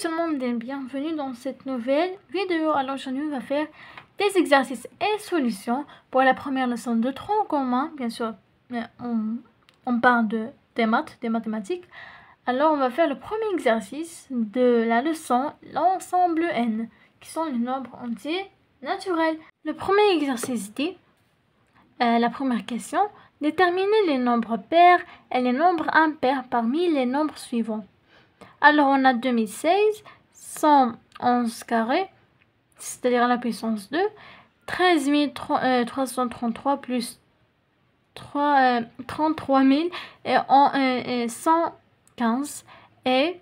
tout le monde et bienvenue dans cette nouvelle vidéo. Alors aujourd'hui on va faire des exercices et solutions pour la première leçon de tronc commun. Bien sûr on parle des mathématiques. Alors on va faire le premier exercice de la leçon l'ensemble n, qui sont les nombres entiers naturels. Le premier exercice dit, la première question, déterminer les nombres pairs et les nombres impairs parmi les nombres suivants. Alors, on a 2016, 111 carré, c'est-à-dire la puissance 2, 13 333 plus 33 000 et 115 et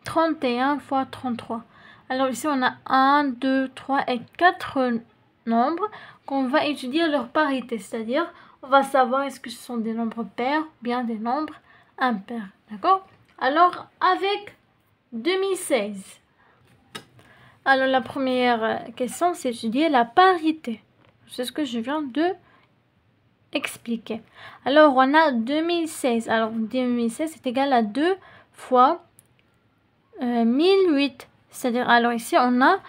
31 fois 33. Alors ici, on a 1, 2, 3 et 4 nombres qu'on va étudier leur parité, c'est-à-dire on va savoir est-ce que ce sont des nombres pairs ou bien des nombres impairs, d'accord? Alors, avec 2016. Alors, la première question, c'est étudier la parité. C'est ce que je viens de expliquer. Alors, on a 2016. Alors, 2016 est égal à 2 fois 1008. C'est-à-dire, alors ici, on a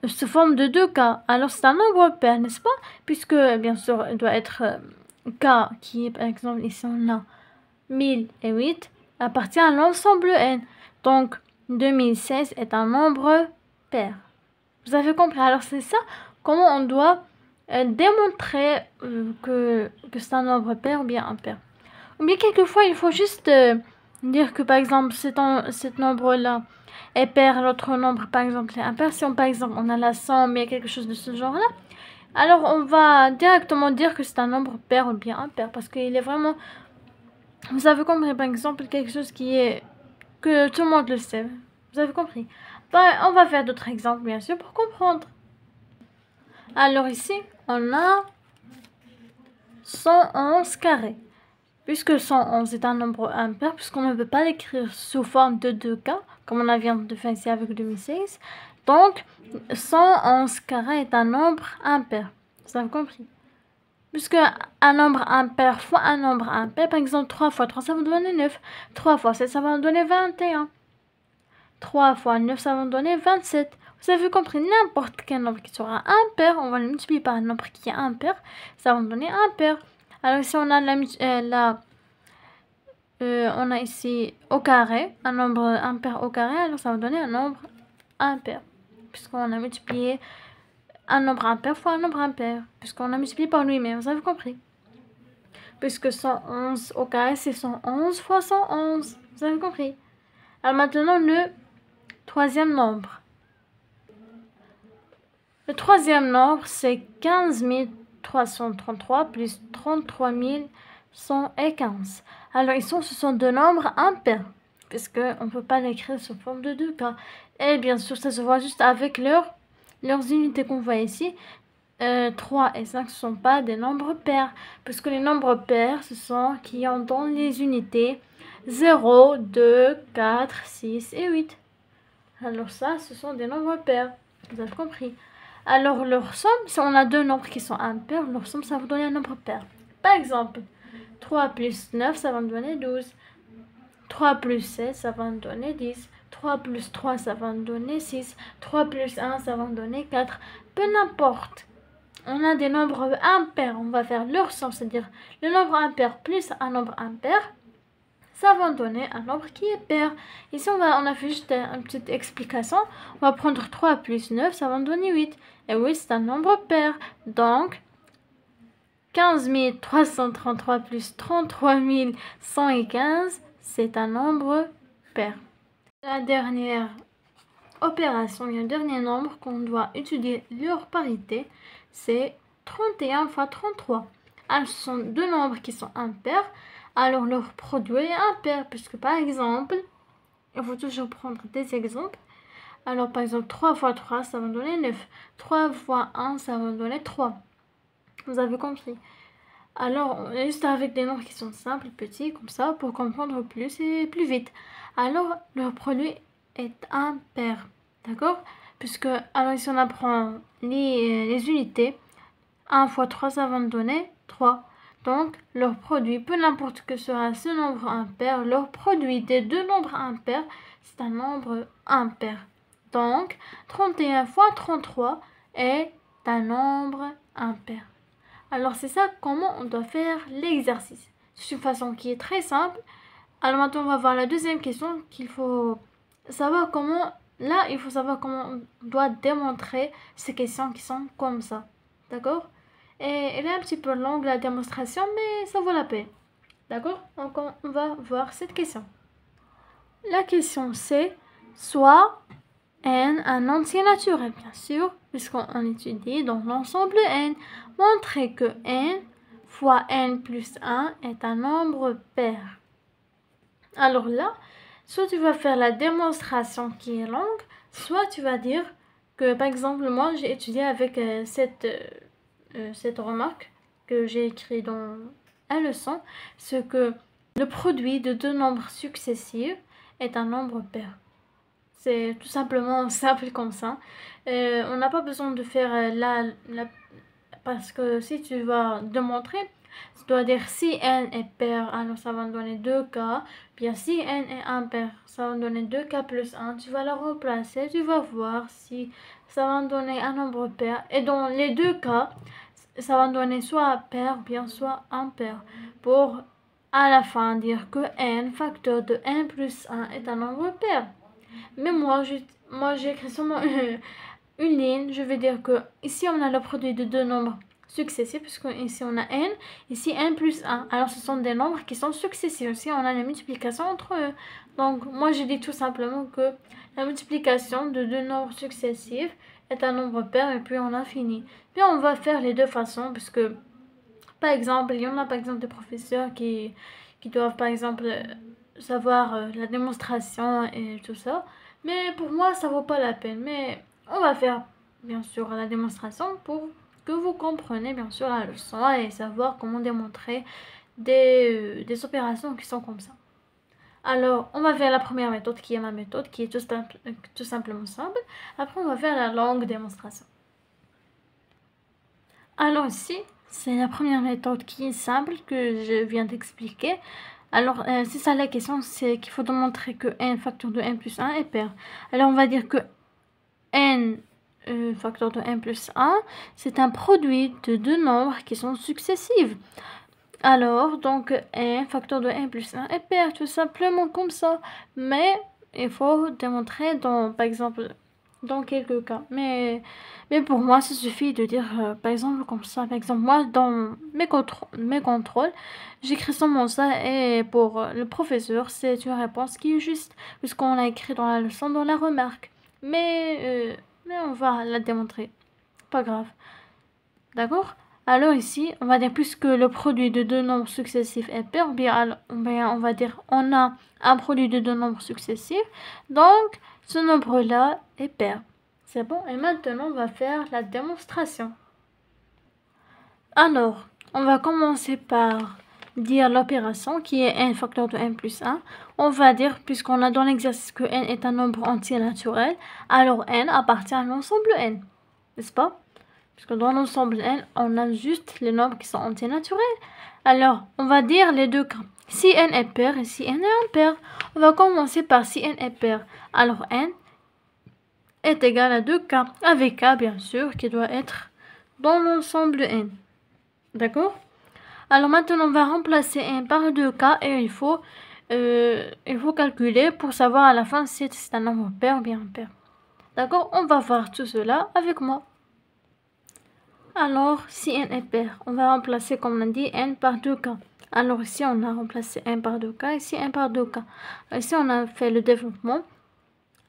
sous forme de 2 cas. Alors, c'est un nombre pair, n'est-ce pas? Puisque, bien sûr, il doit être k qui est, par exemple, ici, on a 1008. Appartient à l'ensemble n. Donc, 2016 est un nombre pair. Vous avez compris? Alors, c'est ça, comment on doit démontrer que c'est un nombre pair ou bien impair. Ou bien, quelquefois, il faut juste dire que, par exemple, cet nombre-là est pair, l'autre nombre, par exemple, est impair. Si, par exemple, on a la somme, mais quelque chose de ce genre-là, alors on va directement dire que c'est un nombre pair ou bien impair, parce qu'il est vraiment... Vous avez compris, par exemple, quelque chose qui est... que tout le monde le sait. Vous avez compris. On va faire d'autres exemples, bien sûr, pour comprendre. Alors ici, on a 111 carré. Puisque 111 est un nombre impair, puisqu'on ne peut pas l'écrire sous forme de 2K, comme on vient de faire ici avec 2016. Donc, 111 carré est un nombre impair. Vous avez compris. Puisque un nombre impair fois un nombre impair, par exemple 3 fois 3, ça va donner 9. 3 fois 7, ça va donner 21. 3 fois 9, ça va donner 27. Vous avez compris, n'importe quel nombre qui sera impair, on va le multiplier par un nombre qui est impair, ça va donner impair. Alors ici, on a on a ici au carré, un nombre impair au carré, alors ça va donner un nombre impair. Puisqu'on a multiplié un nombre impair fois un nombre impair, puisqu'on a multiplié par lui-même, vous avez compris. Puisque 111 au carré, c'est 111 fois 111, vous avez compris. Alors maintenant, le troisième nombre. Le troisième nombre, c'est 15 333 plus 33 115. Alors ici, ce sont deux nombres impairs, puisqu'on ne peut pas l'écrire sous forme de 2K. Et bien sûr, ça se voit juste avec leurs unités qu'on voit ici. 3 et 5 ne sont pas des nombres pairs, puisque les nombres pairs, ce sont qui ont dans les unités 0, 2, 4, 6 et 8. Alors ça, ce sont des nombres pairs. Vous avez compris. Alors leur somme, si on a deux nombres qui sont impairs, leur somme, ça va donner un nombre pair. Par exemple, 3 plus 9, ça va me donner 12. 3 plus 7, ça va me donner 10. 3 plus 3, ça va me donner 6. 3 plus 1, ça va me donner 4. Peu n'importe. On a des nombres impairs. On va faire leur somme, c'est-à-dire le nombre impair plus un nombre impair. Ça va donner un nombre qui est pair. Ici, on a fait juste une petite explication. On va prendre 3 plus 9, ça va me donner 8. Et oui, c'est un nombre pair. Donc, 15 333 plus 33 115, c'est un nombre pair. La dernière opération, le dernier nombre qu'on doit étudier leur parité, c'est 31 fois 33. Alors, ce sont deux nombres qui sont impairs. Alors, leur produit est impair, puisque par exemple, il faut toujours prendre des exemples. Alors, par exemple, 3 fois 3, ça va donner 9. 3 fois 1, ça va donner 3. Vous avez compris. Alors, juste avec des nombres qui sont simples, petits, comme ça, pour comprendre plus et plus vite. Alors, leur produit est impair. D'accord? Puisque, alors ici, on apprend les unités. 1 fois 3, ça va me donner 3. Donc, leur produit, peu n'importe que sera ce nombre impair, leur produit des deux nombres impairs, c'est un nombre impair. Donc, 31 fois 33 est un nombre impair. Alors, c'est ça comment on doit faire l'exercice. C'est une façon qui est très simple. Alors maintenant, on va voir la deuxième question qu'il faut savoir comment... Là, il faut savoir comment on doit démontrer ces questions qui sont comme ça. D'accord? Et elle est un petit peu longue la démonstration, mais ça vaut la peine. D'accord? Donc on va voir cette question. La question c'est soit n un entier naturel, bien sûr, puisqu'on étudie donc l'ensemble n. Montrer que n fois n plus 1 est un nombre pair. Alors là, soit tu vas faire la démonstration qui est longue, soit tu vas dire que, par exemple, moi j'ai étudié avec cette remarque que j'ai écrite dans la leçon, c'est que le produit de deux nombres successifs est un nombre pair. C'est tout simplement simple comme ça. On n'a pas besoin de faire parce que si tu vas démontrer, tu dois dire si n est pair, alors ça va donner 2k. Bien si n est impair, ça va donner 2k plus 1. Tu vas la remplacer, tu vas voir si ça va donner un nombre pair. Et dans les deux cas, ça va donner soit pair, bien soit impair. Pour à la fin dire que n facteur de n plus 1 est un nombre pair. Mais moi j'ai écrit seulement une ligne. Je vais dire que ici on a le produit de deux nombres successifs, puisque ici on a n, ici n plus 1. Alors ce sont des nombres qui sont successifs. Ici on a la multiplication entre eux. Donc moi je dis tout simplement que la multiplication de deux nombres successifs est un nombre pair, et puis on a fini. Puis on va faire les deux façons, puisque par exemple il y en a par exemple des professeurs qui doivent par exemple savoir la démonstration et tout ça. Mais pour moi ça vaut pas la peine. Mais on va faire bien sûr la démonstration pour que vous compreniez bien sûr la leçon et savoir comment démontrer des opérations qui sont comme ça. Alors, on va faire la première méthode qui est ma méthode, qui est tout simplement simple. Après, on va faire la longue démonstration. Alors ici, c'est la première méthode qui est simple que je viens d'expliquer. Alors, c'est ça la question, c'est qu'il faut démontrer que n facteur de n plus 1 est pair. Alors, on va dire que n facteur de n plus 1, c'est un produit de deux nombres qui sont successifs. Alors, donc, n facteur de n plus 1 est pair, tout simplement comme ça. Mais, il faut démontrer par exemple, dans quelques cas. Mais pour moi, ça suffit de dire, par exemple, comme ça. Par exemple, moi, dans mes contrôles, j'écris seulement ça. Et pour le professeur, c'est une réponse qui est juste, puisqu'on l'a écrit dans la leçon, dans la remarque. Mais on va la démontrer. Pas grave. D'accord? Alors ici, on va dire puisque le produit de deux nombres successifs est pair, bien on va dire on a un produit de deux nombres successifs. Donc, ce nombre-là est pair. C'est bon? Et maintenant, on va faire la démonstration. Alors, on va commencer par dire l'opération qui est n facteur de n plus 1. On va dire, puisqu'on a dans l'exercice que n est un nombre entier naturel, alors n appartient à l'ensemble n. N'est-ce pas? Puisque dans l'ensemble n, on a juste les nombres qui sont entiers naturels. Alors, on va dire les deux cas. Si n est pair et si n est impair. On va commencer par si n est pair. Alors, n est égal à 2k, avec k bien sûr, qui doit être dans l'ensemble n. D'accord? Alors maintenant, on va remplacer n par 2k et il faut calculer pour savoir à la fin si c'est un nombre pair ou bien impair. D'accord? On va voir tout cela avec moi. Alors, si n est pair, on va remplacer, comme on a dit, n par 2k. Alors ici, on a remplacé n par 2k, ici n par 2k. Ici, on a fait le développement.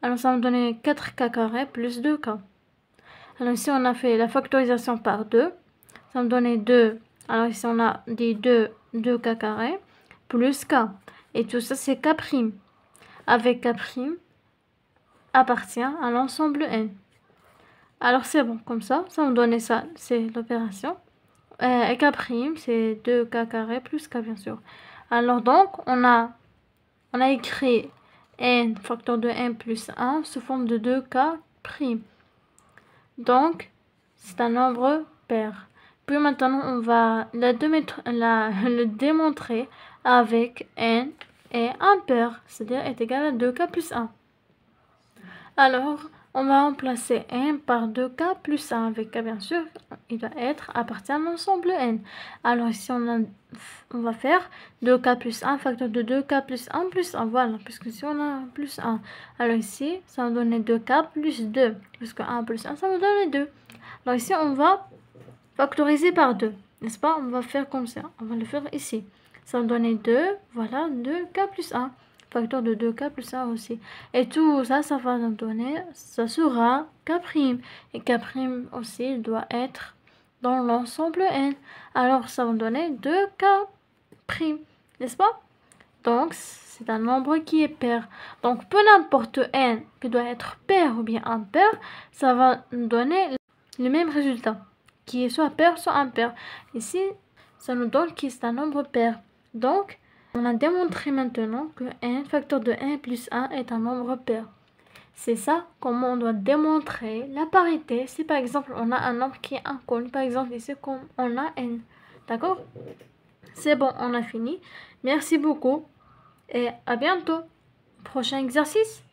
Alors, ça va me donner 4k carré plus 2k. Alors ici, on a fait la factorisation par 2. Ça va me donner 2. Alors ici, on a dit 2k carré plus k. Et tout ça, c'est k'. Avec k' appartient à l'ensemble n. Alors c'est bon, comme ça va me donner ça, c'est l'opération. Et k', c'est 2k carré plus k bien sûr. Alors donc, on a écrit n facteur de n plus 1 sous forme de 2k'. Donc, c'est un nombre pair. Puis maintenant, on va le démontrer avec n et un pair, c'est-à-dire est égal à 2k plus 1. Alors, on va remplacer n par 2k plus 1 avec k, bien sûr, il va être appartient à l'ensemble n. Alors ici, on va faire 2k plus 1, facteur de 2k plus 1 plus 1, voilà, puisque ici on a plus 1. Alors ici, ça va donner 2k plus 2, puisque 1 plus 1, ça va donner 2. Alors ici, on va factoriser par 2, n'est-ce pas? On va faire comme ça, on va le faire ici. Ça va donner 2, voilà, 2k plus 1. Facteur de 2k plus 1 aussi. Et tout ça, ça va nous donner, ça sera k'. Et k' aussi doit être dans l'ensemble n. Alors, ça va donner 2k', n'est-ce pas? Donc, c'est un nombre qui est pair. Donc, peu n'importe n qui doit être pair ou bien impair, ça va nous donner le même résultat, qui est soit pair, soit impair. Ici, ça nous donne que c'est un nombre pair. Donc, on a démontré maintenant que n, facteur de n plus 1 est un nombre pair. C'est ça comment on doit démontrer la parité. Si par exemple on a un nombre qui est inconnu, par exemple ici comme on a n. D'accord? C'est bon, on a fini. Merci beaucoup et à bientôt. Prochain exercice.